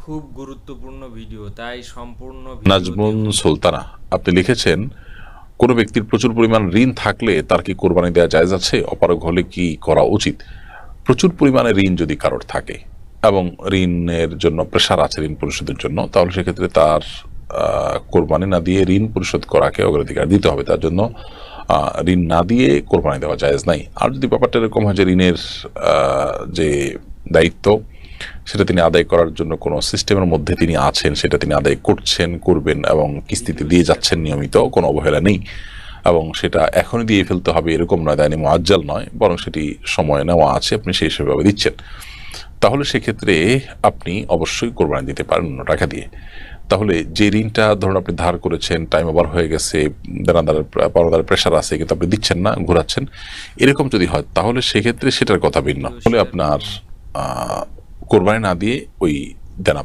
খুব গুরুত্বপূর্ণ ভিডিও, তাই সম্পূর্ণ নাজমুন সুলতানা, আপনি লিখেছেন কোনো ব্যক্তির প্রচুর পরিমাণ ঋণ থাকলে তার কি কোরবানি দেওয়া জায়েজ আছে? অপারগ হলে কি করা উচিত? প্রচুর পরিমাণে ঋণ যদি কারোর থাকে এবং ঋণের জন্য প্রেশার আছে ঋণ পরিশোধের জন্য, তাহলে সেক্ষেত্রে তার কোরবানি না দিয়ে ঋণ পরিশোধ করাকে অগ্রাধিকার দিতে হবে। তার জন্য ঋণ না দিয়ে কোরবানি দেওয়া জায়েজ নাই। আর যদি ব্যাপারটা এরকম হয় যে ঋণের যে দায়িত্ব সেটা তিনি আদায় করার জন্য কোনো সিস্টেমের মধ্যে তিনি আছেন, সেটা তিনি আদায় করছেন, করবেন এবং কিস্তিতে দিয়ে যাচ্ছেন নিয়মিত, কোনো অবহেলা নেই, এবং সেটা এখনই দিয়ে ফেলতে হবে এরকম নয়, দায়নি মুআজ্জাল নয়, বরং সেটি সময় নেওয়া আছে, আপনি সেই হিসেবে দিচ্ছেন, তাহলে সেক্ষেত্রে আপনি অবশ্যই কোরবানি দিতে পারেন অন্য টাকা দিয়ে। তাহলে যে ঋণটা ধরুন আপনি ধার করেছেন, টাইম ওভার হয়ে গেছে, পাওনাদারের প্রেশার আছে কিন্তু আপনি দিচ্ছেন না, ঘোরাচ্ছেন, এরকম যদি হয় তাহলে সেক্ষেত্রে সেটার কথা ভিন্ন হলে আপনার কোরবানি না দিয়ে ওই দেনা